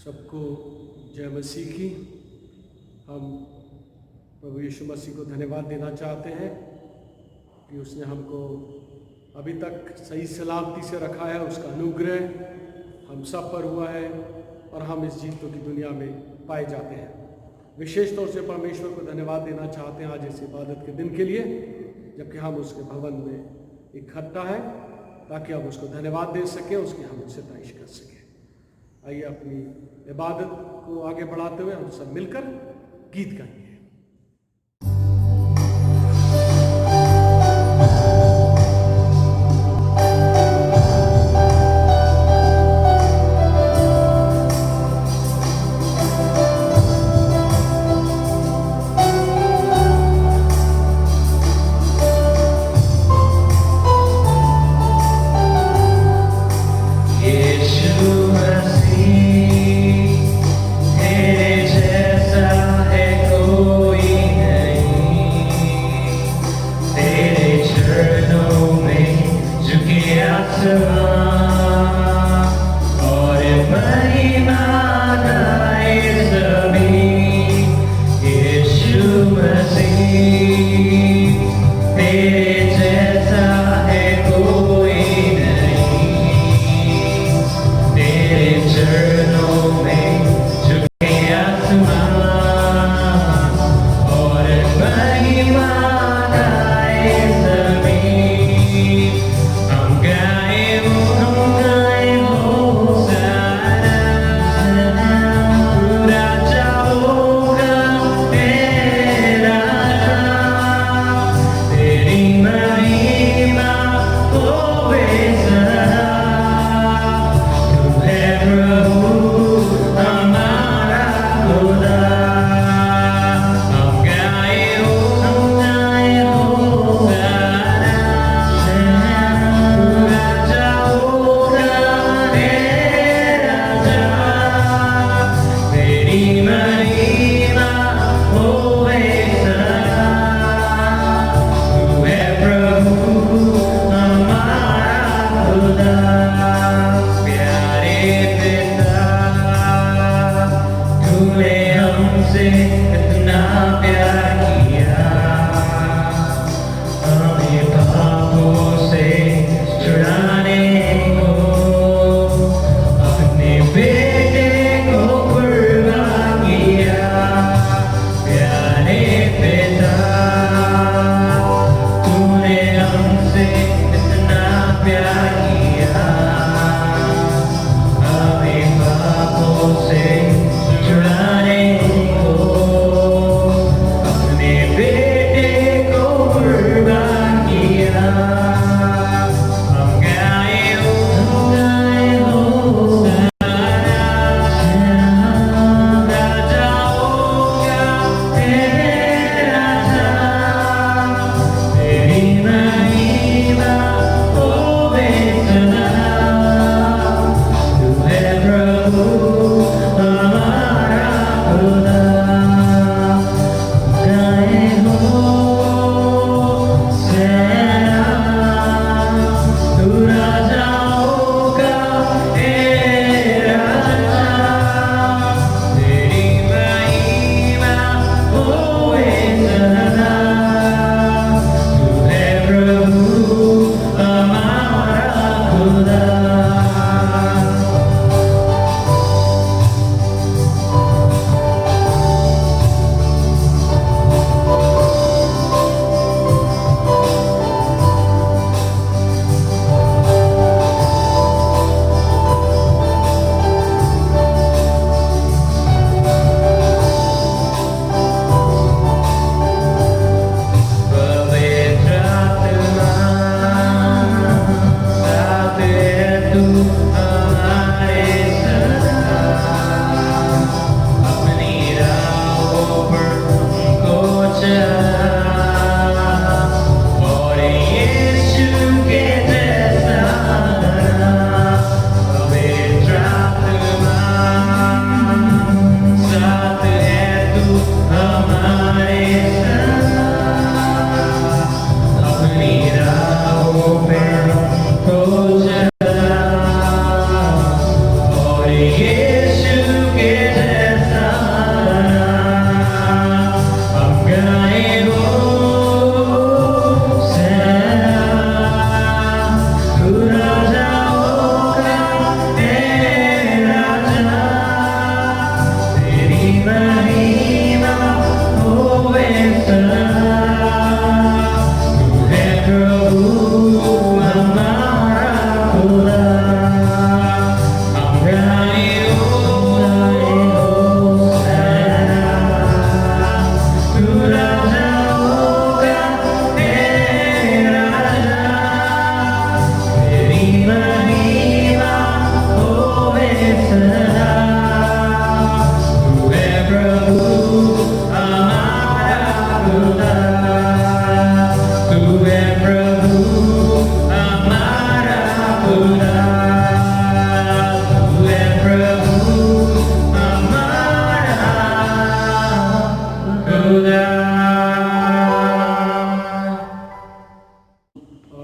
सबको जय मसीह की। हम प्रभु यीशु मसीह को धन्यवाद देना चाहते हैं कि उसने हमको अभी तक सही सलामती से रखा है। उसका अनुग्रह हम सब पर हुआ है और हम इस जीतों की दुनिया में पाए जाते हैं। विशेष तौर से परमेश्वर को धन्यवाद देना चाहते हैं आज इस इबादत के दिन के लिए, जबकि हम उसके भवन में इकट्ठा हैं ताकि हम उसको धन्यवाद दे सकें, उसकी हम सिताइश कर सकें। आइए अपनी इबादत को आगे बढ़ाते हुए हम सब मिलकर गीत गाएंगे। तेरे जैसा है कोई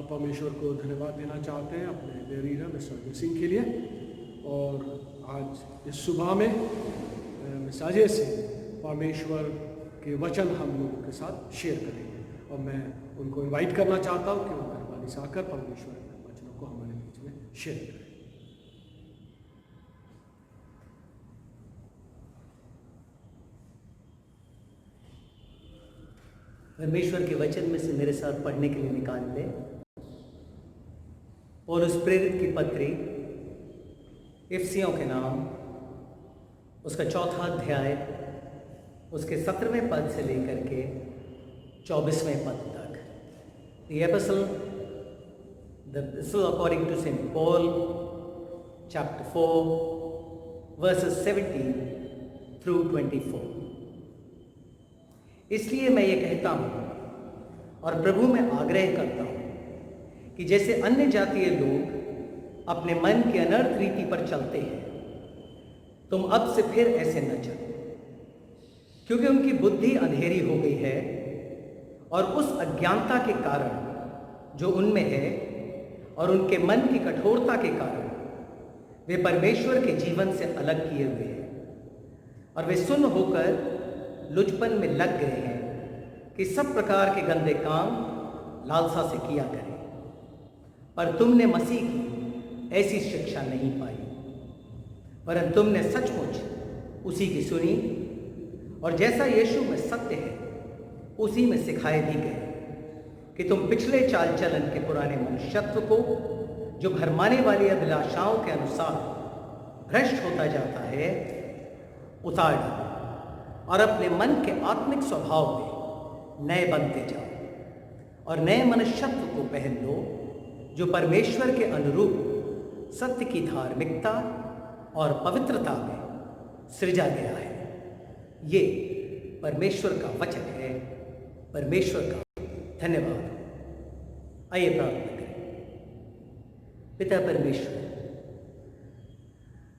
परमेश्वर को धन्यवाद देना चाहते हैं अपने लीडर मिस्टर अर्जुन सिंह के लिए। और आज इस सुबह में मिसाजे से परमेश्वर के वचन हम लोगों के साथ शेयर करेंगे और मैं उनको इनवाइट करना चाहता हूँ कि वो मेहरबानी से आकर परमेश्वर के वचनों को हमारे बीच में शेयर करें। परमेश्वर के वचन में से मेरे साथ पढ़ने के लिए निकाल ले पौलुस प्रेरित की पत्री इफिसियों के नाम, उसका 4वां अध्याय, उसके 17वें पद से लेकर के 24वें पद तक। The epistle according to St. Paul, chapter 4, verses 17 through 24। इसलिए मैं ये कहता हूँ और प्रभु में आग्रह करता हूँ कि जैसे अन्य जातीय लोग अपने मन की अनर्थ रीति पर चलते हैं, तुम अब से फिर ऐसे न चलो, क्योंकि उनकी बुद्धि अंधेरी हो गई है और उस अज्ञानता के कारण जो उनमें है और उनके मन की कठोरता के कारण वे परमेश्वर के जीवन से अलग किए हुए हैं और वे सुन्न होकर लुचपन में लग गए हैं कि सब प्रकार के गंदे काम लालसा से किया करें। पर तुमने मसीह की ऐसी शिक्षा नहीं पाई, वरन तुमने सचमुच उसी की सुनी और जैसा यीशु में सत्य है उसी में सिखाए भी गए कि तुम पिछले चाल चलन के पुराने मनुष्यत्व को जो भरमाने वाली अभिलाषाओं के अनुसार भ्रष्ट होता जाता है उतार डालो और अपने मन के आत्मिक स्वभाव में नए बनते जाओ और नए मनुष्यत्व को पहन लो जो परमेश्वर के अनुरूप सत्य की धार्मिकता और पवित्रता में सृजा गया है। ये परमेश्वर का वचन है। परमेश्वर का धन्यवाद। आइए प्रार्थना करें। पिता परमेश्वर,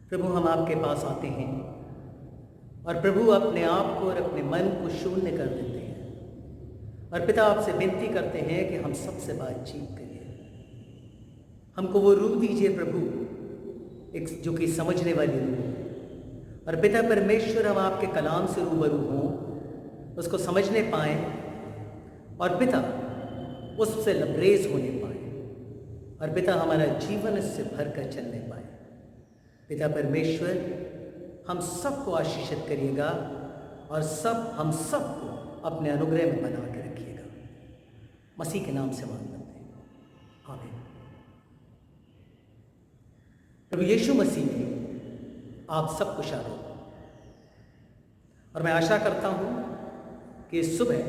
प्रभु हम आपके पास आते हैं और प्रभु अपने आप को और अपने मन को शून्य कर देते हैं और पिता आपसे विनती करते हैं कि हम सबसे बातचीत करिए। हमको वो रूह दीजिए प्रभु, एक जो कि समझने वाली रूह। और पिता परमेश्वर हम आपके कलाम से रूबरू हों, उसको समझने पाएँ और पिता उससे लबरेज होने पाए और पिता हमारा जीवन इससे भरकर चलने पाए। पिता परमेश्वर हम सबको आशीषित करिएगा और हम सबको अपने अनुग्रह में बना के रखिएगा। मसीह के नाम से मांगते हैं, आमीन। प्रभु यीशु मसीह की आप सब कुशल हो और मैं आशा करता हूँ कि इस सुबह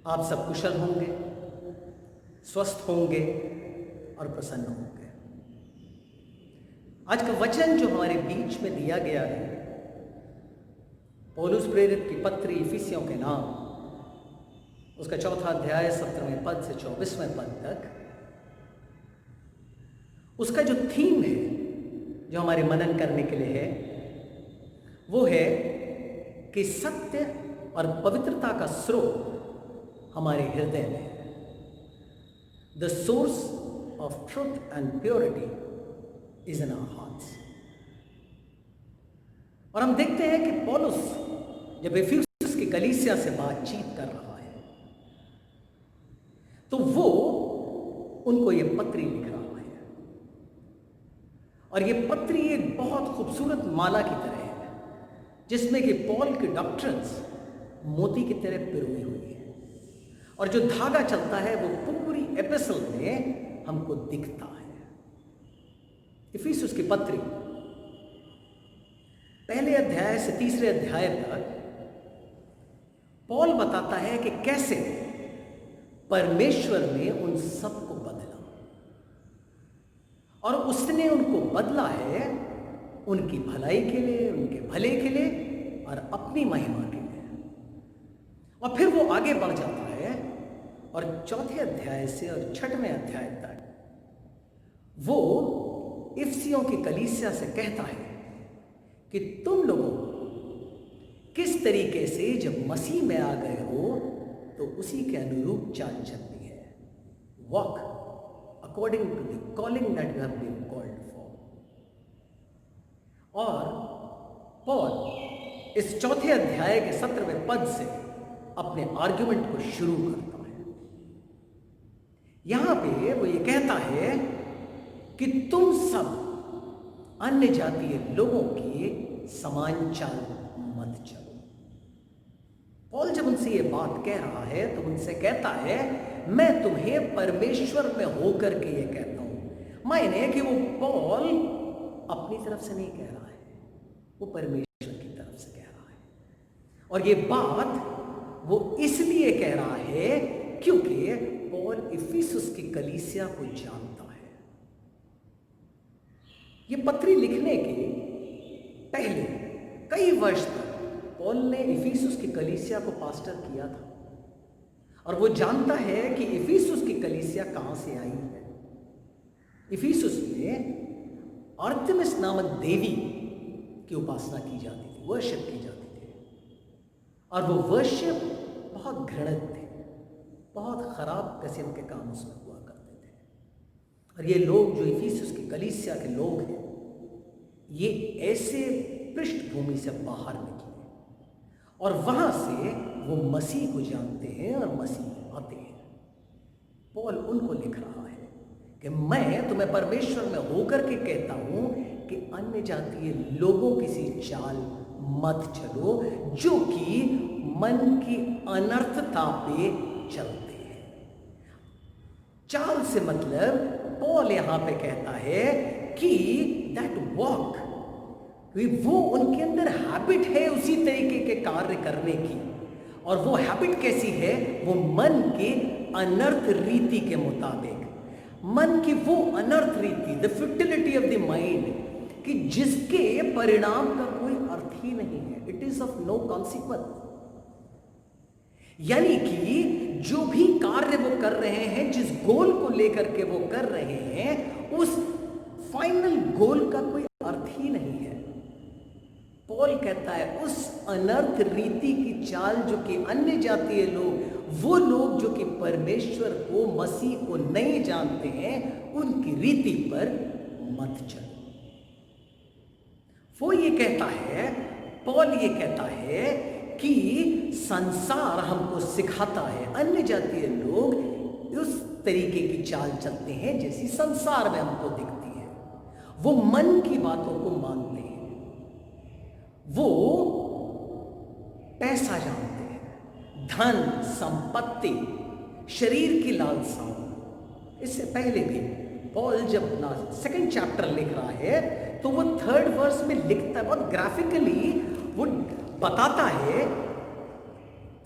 आप सब कुशल होंगे, स्वस्थ होंगे और प्रसन्न होंगे। आज का वचन जो हमारे बीच में दिया गया है, पौलुस प्रेरित की पत्री इफिसियों के नाम, उसका 4वां अध्याय 17वें पद से 24वें पद तक, उसका जो थीम है जो हमारे मनन करने के लिए है वो है कि सत्य और पवित्रता का स्रोत हमारे हृदय में, the source of truth and purity is in our hearts. और हम देखते हैं कि पौलुस जब इफिसुस की कलीसिया से बातचीत कर रहा है तो वो उनको ये पत्री लिख रहा है और ये पत्री एक बहुत खूबसूरत माला की तरह है जिसमें कि पॉल की डॉक्ट्रिन्स मोती की तरह पिरोई हुई है और जो धागा चलता है वो पूरी एपिसल में हमको दिखता है। इफिसुस की पत्री पहले अध्याय से 3रे अध्याय तक पॉल बताता है कि कैसे परमेश्वर ने उन सबको बदला और उसने उनको बदला है उनकी भलाई के लिए, उनके भले के लिए और अपनी महिमा के लिए। और फिर वो आगे बढ़ जाता है और 4थे अध्याय से और 6वें अध्याय तक वो इफिसियों की कलीसिया से कहता है कि तुम लोगों किस तरीके से जब मसीह में आ गए हो तो उसी के अनुरूप चाल चलनी है। Walk according to the calling that you have been called for. और पॉल इस चौथे अध्याय के 17वें पद से अपने आर्ग्यूमेंट को शुरू करता है। यहां पे वो ये कहता है कि तुम सब अन्य जातीय लोगों की समान चाल मत चलो। पॉल जब उनसे ये बात कह रहा है तो उनसे कहता है, मैं तुम्हें परमेश्वर में होकर के ये कहता हूं। मायने कि वो पॉल अपनी तरफ से नहीं कह रहा है, वो परमेश्वर की तरफ से कह रहा है। और ये बात वो इसलिए कह रहा है क्योंकि पॉल इफिसुस की कलीसिया को जानता है। ये पत्री लिखने के पहले कई वर्ष तक पॉल ने इफिसुस की कलीसिया को पास्टर किया था और वो जानता है कि इफिसुस की कलीसिया कहां से आई है। इफिसुस में आर्तेमिस नामक देवी की उपासना की जाती थी, वर्शिप की जाती थी। और वो वर्शिप बहुत घृणित थे, बहुत खराब किस्म के काम उसमें हुआ करते थे। और ये लोग जो इफिसुस की कलीसिया के लोग हैं, ये ऐसे पृष्ठभूमि से बाहर निकले और वहां से वो मसीह को जानते हैं और मसीह आते हैं। पॉल उनको लिख रहा है कि मैं तुम्हें परमेश्वर में होकर के कहता हूं कि अन्य जातीय लोगों की सी चाल मत चलो जो कि मन की अनर्थता पे चलते हैं। चाल से मतलब पॉल यहां पे कहता है कि दैट वॉक, वो उनके अंदर हैबिट है उसी तरीके के कार्य करने की। और वो हैबिट कैसी है? वो मन के अनर्थ रीति के मुताबिक, मन की वो अनर्थ रीति, the futility of the mind, कि जिसके परिणाम का कोई अर्थ ही नहीं है, it is of no consequence. यानी कि जो भी कार्य वो कर रहे हैं, जिस गोल को लेकर के वो कर रहे हैं, उस फाइनल गोल का कोई अर्थ ही नहीं है। पॉल कहता है उस अनर्थ रीति की चाल जो कि अन्य जातीय लोग, वो लोग जो कि परमेश्वर को, मसीह को नहीं जानते हैं, उनकी रीति पर मत चलो। वो ये कहता है, पॉल ये कहता है कि संसार हमको सिखाता है, अन्य जातीय लोग उस तरीके की चाल चलते हैं जैसी संसार में हमको दिखती है। वो मन की बातों को मानते हैं, वो पैसा जानते हैं, धन, संपत्ति, शरीर की लालसाओं। इससे पहले भी पॉल जब अपना 2nd चैप्टर लिख रहा है तो वो 3rd वर्स में लिखता है, बहुत ग्राफिकली वो बताता है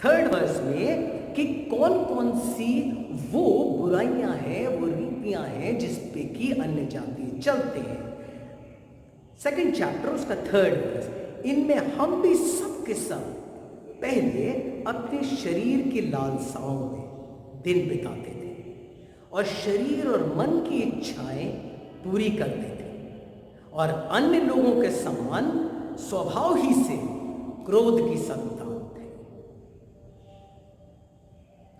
3rd वर्स में कि कौन कौन सी वो बुराइयां हैं, वो रीतियां हैं जिस पे कि अन्य जाति चलते हैं। 2nd चैप्टर उसका 3rd वर्स, इनमें हम भी सब के सब पहले अपने शरीर की लालसाओं में दिन बिताते थे और शरीर और मन की इच्छाएं पूरी करते थे और अन्य लोगों के समान स्वभाव ही से क्रोध की संतान थे।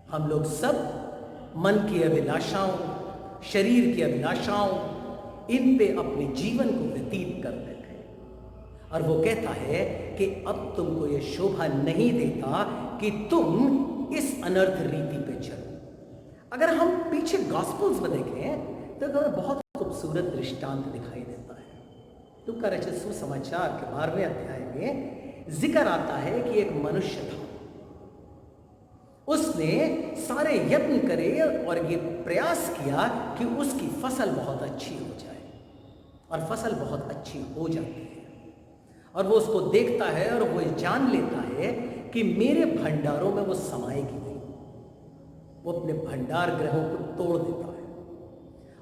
हम लोग सब मन की अभिलाषाओं, शरीर की अभिलाषाओं, इन पे अपने जीवन को व्यतीत कर रहे थे। और वो कहता है कि अब तुमको ये शोभा नहीं देता कि तुम इस अनर्थ रीति पे चलो। अगर हम पीछे गॉस्पेल्स में देखें तो हमें बहुत खूबसूरत दृष्टांत दिखाई देता है। लूका रचित सुसमाचार के 12वें अध्याय में जिक्र आता है कि एक मनुष्य था, उसने सारे यत्न करे और ये प्रयास किया कि उसकी फसल बहुत अच्छी हो जाए, और फसल बहुत अच्छी हो जाती है। और वो उसको देखता है और वो जान लेता है कि मेरे भंडारों में वो समाएगी नहीं। वो अपने भंडार गृहों को तोड़ देता है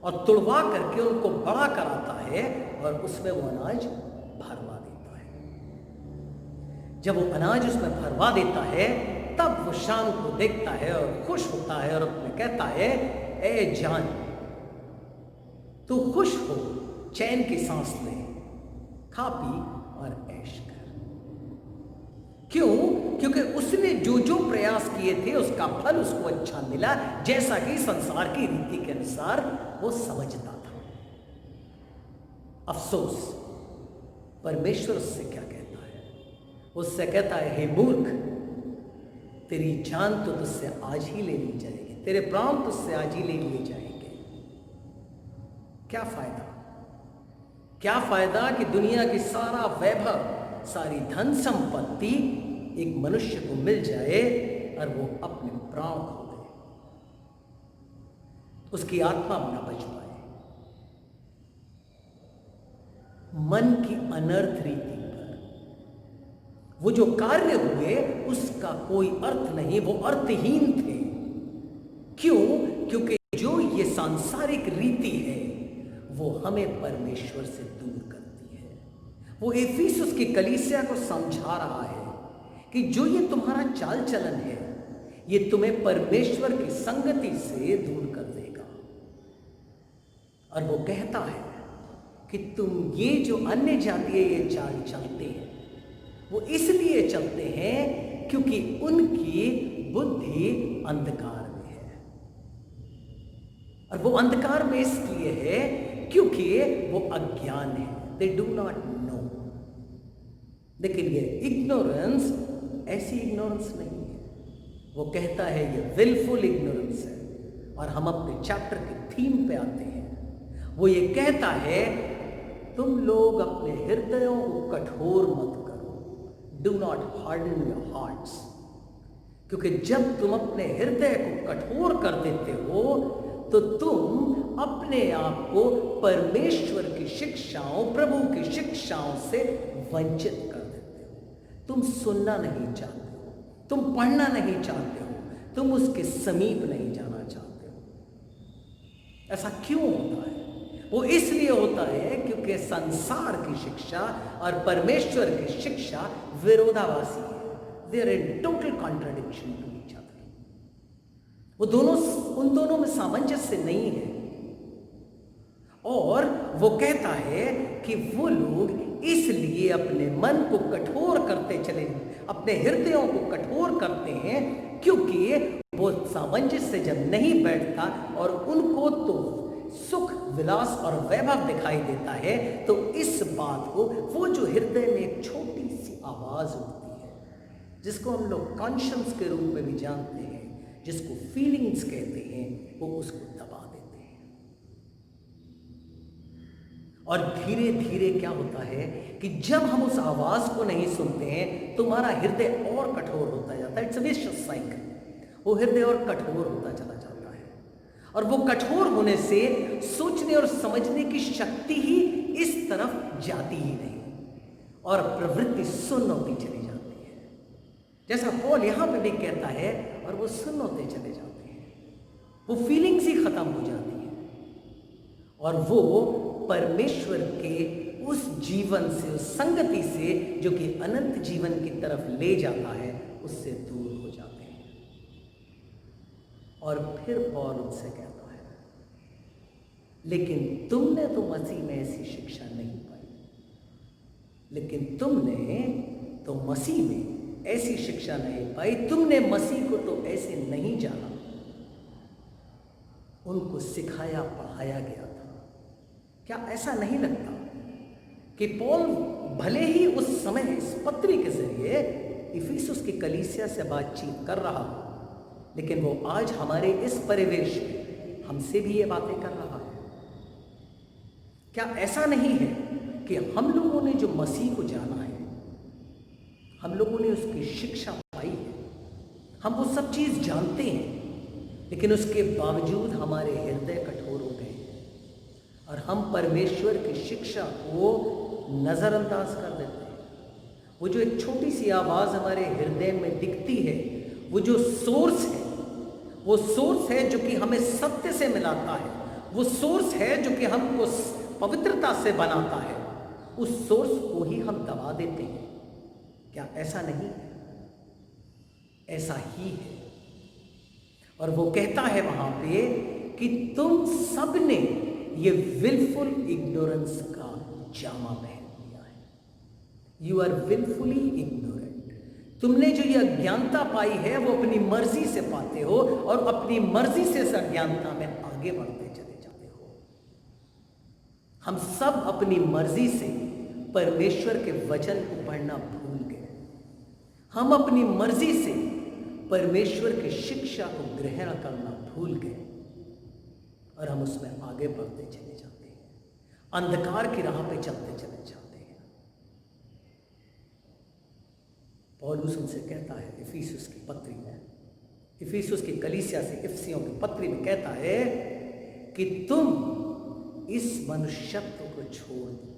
और तुड़वा करके उनको बड़ा कराता है और उसमें वो अनाज भरवा देता है। जब वो अनाज उसमें भरवा देता है तब वो शाम को देखता है और खुश होता है और अपने कहता है, ए जान, तू खुश हो, चैन की सांस ले, खा पी और ऐश कर। क्यों? क्योंकि उसने जो जो प्रयास किए थे उसका फल उसको अच्छा मिला, जैसा कि संसार की रीति के अनुसार वो समझता था। अफसोस, परमेश्वर उससे क्या कहता है? उससे कहता है, हे मूर्ख, तेरी जान तो तुझसे आज ही ले ली जाएगी, तेरे प्राण तुझसे आज ही ले लिए जाएंगे। क्या फायदा? क्या फायदा कि दुनिया की सारा वैभव, सारी धन संपत्ति एक मनुष्य को मिल जाए और वो अपने प्राण खो दे, उसकी आत्मा न बच पाए। मन की अनर्थ रीति पर वो जो कार्य हुए उसका कोई अर्थ नहीं, वो अर्थहीन थे। क्यों? क्योंकि जो ये सांसारिक रीति है वो हमें परमेश्वर से दूर करती है। वो इफिसुस की कलीसिया को समझा रहा है कि जो ये तुम्हारा चाल चलन है ये तुम्हें परमेश्वर की संगति से दूर कर देगा। और वो कहता है कि तुम ये जो अन्य जातीय ये चाल चलते हैं वो इसलिए चलते हैं क्योंकि उनकी बुद्धि अंधकार में है। और वो अंधकार में इसलिए है क्योंकि वो अज्ञान है, दे डू नॉट नो। लेकिन ये इग्नोरेंस ऐसी इग्नोरेंस नहीं है, वो कहता है ये विलफुल इग्नोरेंस है। और हम अपने चैप्टर के थीम पे आते हैं। वो ये कहता है तुम लोग अपने हृदयों को कठोर मत करो, do not harden your hearts. क्योंकि जब तुम अपने हृदय को कठोर कर देते हो तो तुम अपने आप को परमेश्वर की शिक्षाओं, प्रभु की शिक्षाओं से वंचित कर देते हो। तुम सुनना नहीं चाहते हो, तुम पढ़ना नहीं चाहते हो, तुम उसके समीप नहीं जाना चाहते हो। ऐसा क्यों होता है? वो इसलिए होता है क्योंकि संसार की शिक्षा और परमेश्वर की शिक्षा विरोधाभासी है। They are in total contradiction to each other. वो दोनों, उन दोनों में सामंजस्य नहीं है। और वो कहता है कि वो लोग इसलिए अपने मन को कठोर करते चले, अपने हृदयों को कठोर करते हैं क्योंकि वो सामंजस्य जब नहीं बैठता और उनको तो सुख, विलास और वैभव दिखाई देता है, तो इस बात को, वो जो हृदय में एक छोटी सी आवाज उठती है जिसको हम लोग कॉन्शियंस के रूप में भी जानते हैं, जिसको फीलिंग्स कहते हैं, वो उसको दबा देते हैं। और धीरे धीरे क्या होता है कि जब हम उस आवाज को नहीं सुनते हैं तो हमारा हृदय और कठोर होता जाता है। It's a vicious cycle. वो हृदय और कठोर होता चला जाता है और वो कठोर होने से सोचने और समझने की शक्ति ही इस तरफ जाती ही नहीं और प्रवृत्ति सुन्न होती चली जाती है। जैसा पॉल यहां पे भी कहता है, और वो सुन्न होते चले जाते हैं, वो फीलिंग्स ही खत्म हो जाती है और वो परमेश्वर के उस जीवन से, उस संगति से जो कि अनंत जीवन की तरफ ले जाता है, उससे दूर हो जाते हैं। और फिर पौल उनसे कहता है, लेकिन तुमने तो मसीह में ऐसी शिक्षा नहीं पाई, लेकिन तुमने तो मसीह में ऐसी शिक्षा नहीं पाई, तुमने मसीह को तो ऐसे नहीं जाना। उनको सिखाया पढ़ाया गया था। क्या ऐसा नहीं लगता कि पौल भले ही उस समय इस पत्री के जरिए इफिसुस की कलीसिया से बातचीत कर रहा हो, लेकिन वो आज हमारे इस परिवेश में हमसे भी ये बातें कर रहा है? क्या ऐसा नहीं है कि हम लोगों ने जो मसीह को जाना है, हम लोगों ने उसकी शिक्षा पाई है, हम वो सब चीज़ जानते हैं, लेकिन उसके बावजूद हमारे हृदय कठोर हो गए और हम परमेश्वर की शिक्षा को नज़रअंदाज कर देते हैं। वो जो एक छोटी सी आवाज़ हमारे हृदय में दिखती है, वो जो सोर्स है, वो सोर्स है जो कि हमें सत्य से मिलाता है, वो सोर्स है जो कि हमको पवित्रता से बनाता है, उस सोर्स को ही हम दबा देते हैं। क्या ऐसा नहीं है? ऐसा ही है। और वो कहता है वहां पे कि तुम सब ने ये विलफुल इग्नोरेंस का जामा पहन लिया है। You are wilfully ignorant. तुमने जो ये अज्ञानता पाई है वो अपनी मर्जी से पाते हो और अपनी मर्जी से इस अज्ञानता में आगे बढ़ते चले जाते हो। हम सब अपनी मर्जी से परमेश्वर के वचन को पढ़ना भूल गए। हम अपनी मर्जी से परमेश्वर की शिक्षा को ग्रहण करना भूल गए और हम उसमें आगे बढ़ते चले जाते हैं, अंधकार की राह पे चलते चले जाते हैं। पौलुस उनसे कहता है इफिसुस की पत्री में, इफिसुस की कलीसिया से इफिसियों की पत्री में कहता है कि तुम इस मनुष्यत्व को छोड़ दो।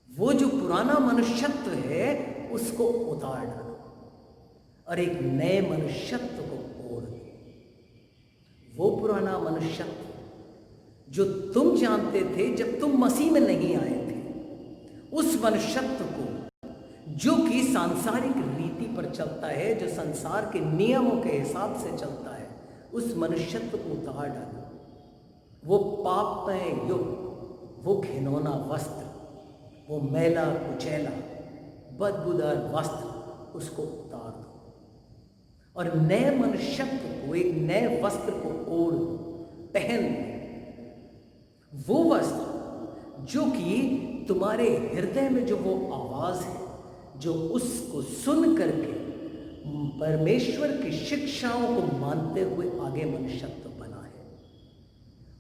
वो जो पुराना मनुष्यत्व है उसको उतार डालो और एक नए मनुष्यत्व को ओढ़ लो। वो पुराना मनुष्यत्व जो तुम जानते थे जब तुम मसीह में नहीं आए थे, उस मनुष्यत्व को जो कि सांसारिक रीति पर चलता है, जो संसार के नियमों के हिसाब से चलता है, उस मनुष्यत्व को उतार डालो। वो पापमय युग, वो घिनौना वस्त्र, वो मैला कुचैला बदबूदार वस्त्र, उसको उतार दो और नए मनुष्यत्व को, एक नए वस्त्र को ओढ़ पहन लो। वो वस्त्र जो कि तुम्हारे हृदय में जो वो आवाज है, जो उसको सुन करके परमेश्वर की शिक्षाओं को मानते हुए आगे मनुष्यत्व बना है।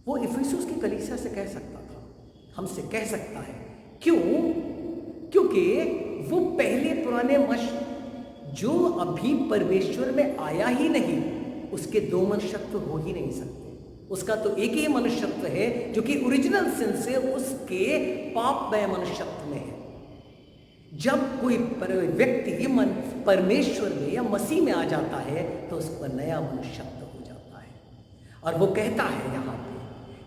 वो इफिसुस की कलीसिया से कह सकता था, हमसे कह सकता है। क्यों? क्योंकि वो पहले पुराने जो अभी परमेश्वर में आया ही नहीं, उसके दो मनुष्यत्व हो ही नहीं सकते। उसका तो एक ही मनुष्यत्व है जो कि ओरिजिनल सिन से उसके पापमय मनुष्यत्व में है। जब कोई व्यक्ति परमेश्वर में या मसीह में आ जाता है तो उसका नया मनुष्यत्व हो जाता है। और वो कहता है यहाँ पे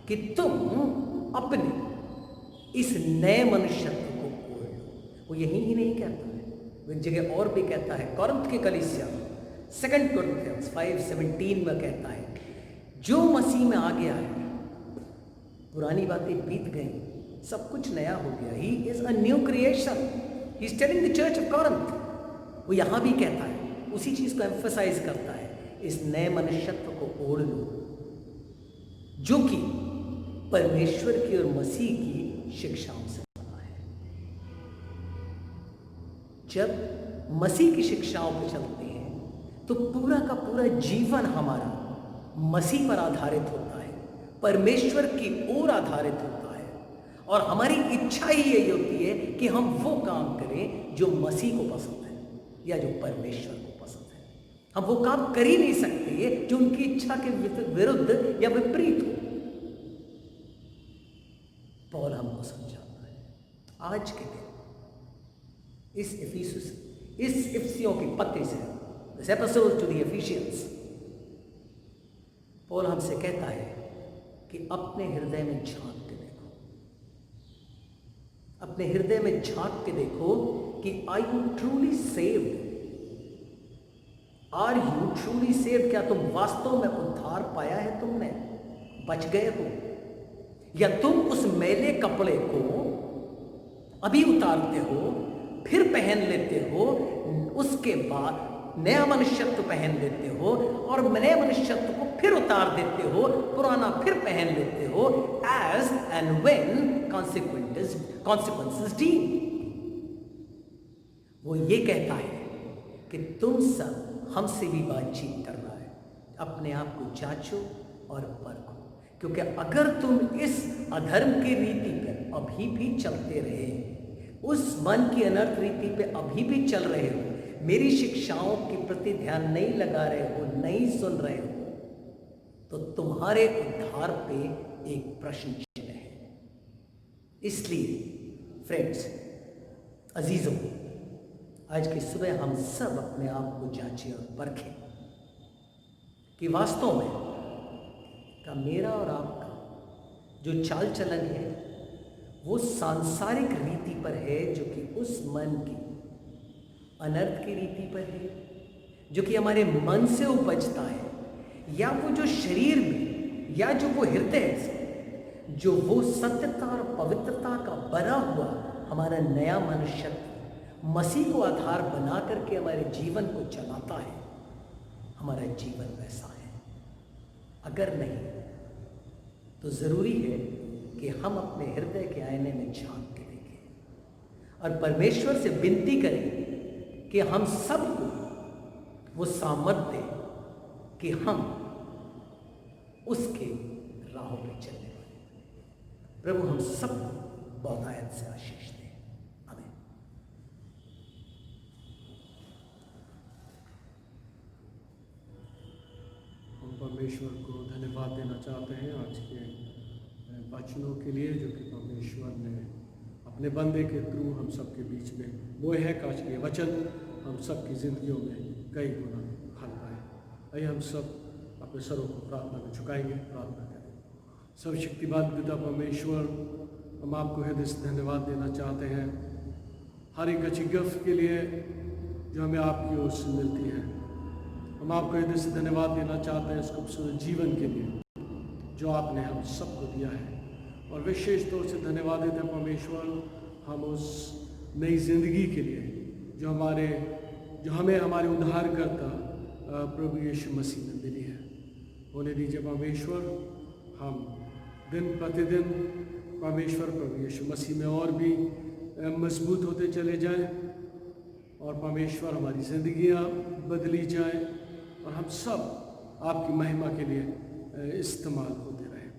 कि तुम अपने इस नए मनुष्यत्व को ओढ़ लो। वो यही ही नहीं कहता है, वो एक जगह और भी कहता है। कोरिन्थ की कलीसिया 2 Corinthians 5:17 में कहता है, जो मसीह में आ गया है, पुरानी बातें बीत गई, सब कुछ नया हो गया। He is a new creation. He is telling the church of Corinth. वो यहां भी कहता है, उसी चीज को एम्फसाइज करता है, इस नए मनुष्यत्व को ओढ़ लो जो कि परमेश्वर की और मसीह की शिक्षाओं से बना है। जब मसीह की शिक्षाओं पर चलते हैं तो पूरा का पूरा जीवन हमारा मसीह पर आधारित होता है, परमेश्वर की ओर आधारित होता है और हमारी इच्छा ही यही होती है कि हम वो काम करें जो मसीह को पसंद है या जो परमेश्वर को पसंद है। हम वो काम कर ही नहीं सकते जो उनकी इच्छा के विरुद्ध या विपरीत हो। पौल हमको समझाता है आज के दिन इस इफिसियों की पत्री से, this episode to the Ephesians, Paul हमसे कहता है कि अपने हृदय में झांक के देखो, अपने हृदय में झांक के देखो कि are you truly saved? Are you truly saved? क्या तुम वास्तव में उद्धार पाया है? तुमने बच गए हो? या तुम उस मैले कपड़े को अभी उतारते हो, फिर पहन लेते हो, उसके बाद नया मनुष्यत्व पहन लेते हो और नए मनुष्यत्व को फिर उतार देते हो, पुराना फिर पहन लेते हो, as and when consequences deem. वो ये कहता है कि तुम सब हमसे भी बातचीत कर रहा है, अपने आप को जांचो और परखो, क्योंकि अगर तुम इस अधर्म की रीति पर अभी भी चलते रहे, उस मन की अनर्थ रीति पे अभी भी चल रहे हो, मेरी शिक्षाओं के प्रति ध्यान नहीं लगा रहे हो, नहीं सुन रहे हो, तो तुम्हारे उद्धार पे एक प्रश्न चिन्ह है। इसलिए फ्रेंड्स, अजीजों, आज की सुबह हम सब अपने आप को जांचें और परखें कि वास्तव में का मेरा और आपका जो चाल चलन है वो सांसारिक रीति पर है, जो कि उस मन की अनर्थ की रीति पर है, जो कि हमारे मन से उपजता है, या वो जो शरीर में या जो वो हृदय से जो वो सत्यता और पवित्रता का बना हुआ हमारा नया मनुष्यत्व, मसीह को आधार बना करके हमारे जीवन को चलाता है, हमारा जीवन वैसा है। अगर नहीं तो ज़रूरी है कि हम अपने हृदय के आईने में झांक के देखें और परमेश्वर से विनती करें कि हम सबको वो सामर्थ्य दे कि हम उसके राहों पर चलने वाले। प्रभु हम सबको बहुतायत से आशीष दे। आमीन। हम परमेश्वर को धन्यवाद देना चाहते हैं आज के वचनों के लिए जो कि परमेश्वर ने अपने बंदे के थ्रू हम सबके बीच में बोए हैं। काश के वचन हम सबकी ज़िंदगियों में कई गुना फल पाए। आइए हम सब अपने सरों को प्रार्थना में झुकाएंगे, प्रार्थना करें। सर्वशक्तिमान पिता परमेश्वर, हम आपको हृदय से धन्यवाद देना चाहते हैं हर एक अच्छी गिफ्ट के लिए जो हमें आपकी ओर से मिलती है। हम आपको हृदय से धन्यवाद देना चाहते हैं इस खूबसूरत जीवन के लिए जो आपने हम सबको दिया है, और विशेष तौर से धन्यवाद देते हैं परमेश्वर हम उस नई ज़िंदगी के लिए जो हमें हमारे उद्धारकर्ता प्रभु यीशु मसीह में मिली है। होने दीजिए परमेश्वर, हम दिन प्रतिदिन परमेश्वर प्रभु यीशु मसीह में और भी मजबूत होते चले जाएं, और परमेश्वर हमारी ज़िंदगियां बदली जाएं, और हम सब आपकी महिमा के लिए इस्तेमाल होते रहें।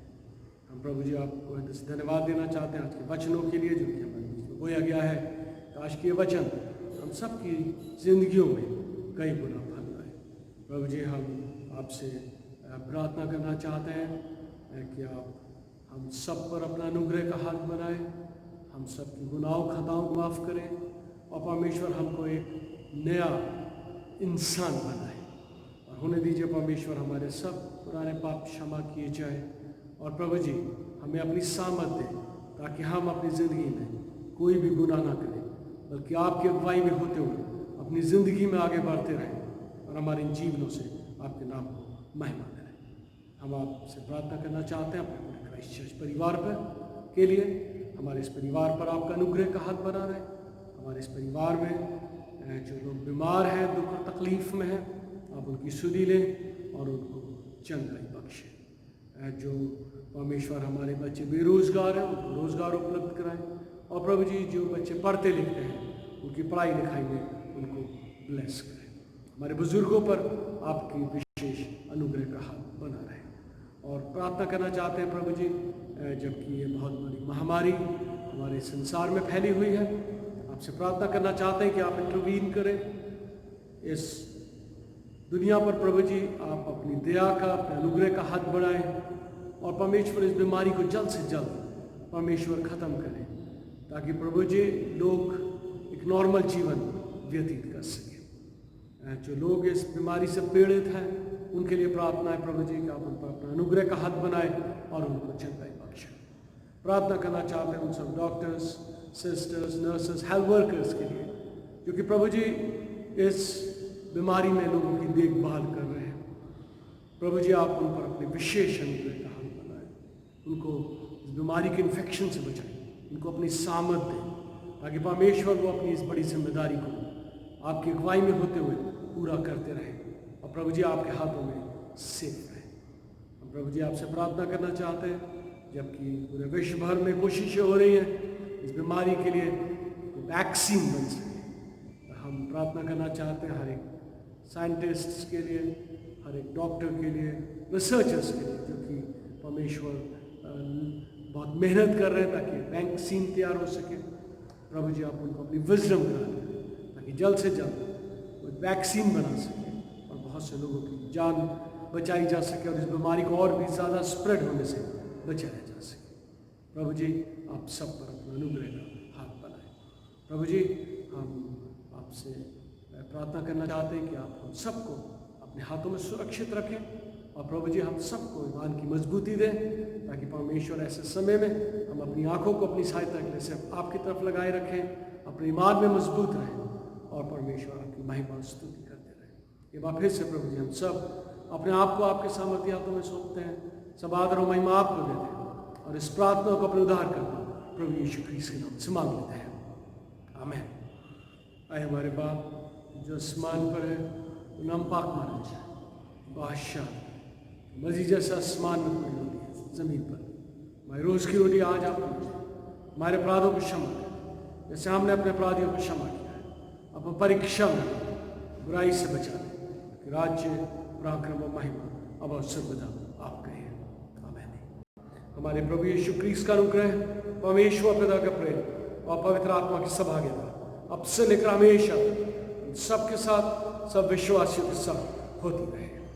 हम प्रभु जी आपको हृदय से धन्यवाद देना चाहते हैं आज के वचनों के लिए जो कि हमारे बीच में बोया गया है। काश के वचन हम सबकी ज़िंदगियों में कई गुना फल लाए। प्रभु जी हम आपसे प्रार्थना करना चाहते हैं कि आप हम सब पर अपना अनुग्रह का हाथ बनाएं, हम सब की गुनाहों खताओं को माफ़ करें, और परमेश्वर हमको एक नया इंसान बनाए। और होने दीजिए परमेश्वर हमारे सब पुराने पाप क्षमा किए जाए, और प्रभु जी हमें अपनी सामर्थ दें ताकि हम अपनी ज़िंदगी में कोई भी गुनाह ना करें, बल्कि आपकी अगुवाई में होते हुए अपनी ज़िंदगी में आगे बढ़ते रहें, और हमारे इन जीवनों से आपके नाम को महिमा करें। हम आपसे प्रार्थना करना चाहते हैं अपने पूरे क्राइस्ट चर्च परिवार पर के लिए। हमारे इस परिवार पर आपका अनुग्रह का हाथ बना रहे। हमारे इस परिवार में जो लोग बीमार हैं, दुख और तकलीफ़ में हैं, आप उनकी सुधि लें और उनको चंगाई बख्शें। जो परमेश्वर हमारे बच्चे बेरोज़गार हैं उनको रोज़गार उपलब्ध कराएं, और प्रभु जी जो बच्चे पढ़ते लिखते हैं उनकी पढ़ाई लिखाई में उनको ब्लेस करें। हमारे बुज़ुर्गों पर आपकी विशेष अनुग्रह का हाथ बना रहे। और प्रार्थना करना चाहते हैं प्रभु जी जबकि ये बहुत बड़ी महामारी हमारे संसार में फैली हुई है, आपसे प्रार्थना करना चाहते हैं कि आप इंटरवीन करें इस दुनिया पर। प्रभु जी आप अपनी दया का, अपने अनुग्रह का हाथ बढ़ाएं, और परमेश्वर इस बीमारी को जल्द से जल्द परमेश्वर ख़त्म करें, ताकि प्रभु जी लोग एक नॉर्मल जीवन व्यतीत कर सकें। जो लोग इस बीमारी से पीड़ित हैं उनके लिए प्रार्थना है प्रभु जी कि आप उन पर अपना अनुग्रह का हाथ बनाएं और उनको चंगाई बख्शें। प्रार्थना करना चाहते हैं उन सब doctors, sisters, nurses, health workers के लिए जो कि प्रभु जी इस बीमारी में लोगों की देखभाल कर रहे हैं। प्रभु जी आप उन पर अपने विशेष अनुग्रह का हाथ बनाएं, उनको इस बीमारी के इन्फेक्शन से बचाएं, उनको अपनी सामर्थ दें, ताकि परमेश्वर वो अपनी इस बड़ी जिम्मेदारी को आपकी अगुवाई में होते हुए पूरा करते रहें, और प्रभु जी आपके हाथों में सेफ रहें। हम प्रभु जी आपसे प्रार्थना करना चाहते हैं जबकि पूरे विश्व भर में कोशिशें हो रही हैं इस बीमारी के लिए वैक्सीन बन सके। हम प्रार्थना करना चाहते हैं हर एक साइंटिस्ट्स के लिए, हर एक डॉक्टर के लिए, रिसर्चर्स के लिए जो कि परमेश्वर बहुत मेहनत कर रहे हैं ताकि वैक्सीन तैयार हो सके। प्रभु जी आप उनको अपनी विजडम करा दें ताकि जल्द से जल्द वो वैक्सीन बना सके और बहुत से लोगों की जान बचाई जा सके, और इस बीमारी को और भी ज़्यादा स्प्रेड होने से बचाया जा सके। प्रभु जी आप सब पर अपना अनुग्रह का हाथ बनाएं। प्रभु जी हम आपसे प्रार्थना करना चाहते हैं कि आप हम सबको अपने हाथों में सुरक्षित रखें, और प्रभु जी हम सबको ईमान की मजबूती दें ताकि परमेश्वर ऐसे समय में हम अपनी आंखों को अपनी सहायता के लिए सिर्फ आपकी तरफ लगाए रखें, अपने ईमान में मजबूत रहें, और परमेश्वर आपकी महिमा स्तुति करते रहें। ये बात फिर से प्रभु जी हम सब अपने आप को आपके सामर्थ्य हाथों में सौंपते हैं, सब आदर और महिमा आपको देते हैं, और इस प्रार्थना को अपने उद्धार करते प्रभु यीशु क्रिस्त के नाम से मांग लेते हैं, आमीन। आए हमारे बाप जो आसमान पर है, नाम पाक माना जाए। बादशाह मजीद जैसे आसमान में कोई रोटी है, ज़मीन पर हमारी रोज़ की रोटी आज आप दीजिए। हमारे अपराधों को क्षमा करें जैसे हमने अपने अपराधियों को क्षमा किया है। अब परीक्षा में बुराई से बचा दें कि राज्य, पराक्रम और महिमा अब और सर्वदा आपका है। आमीन। हमारे प्रभु यीशु क्रिस्त का अनुग्रह, परमेश्वर पिता का प्रेम और पवित्र आत्मा की सहभागिता अब से लेकर हमेशा सबके साथ, सब विश्वासियों के साथ होती रहे।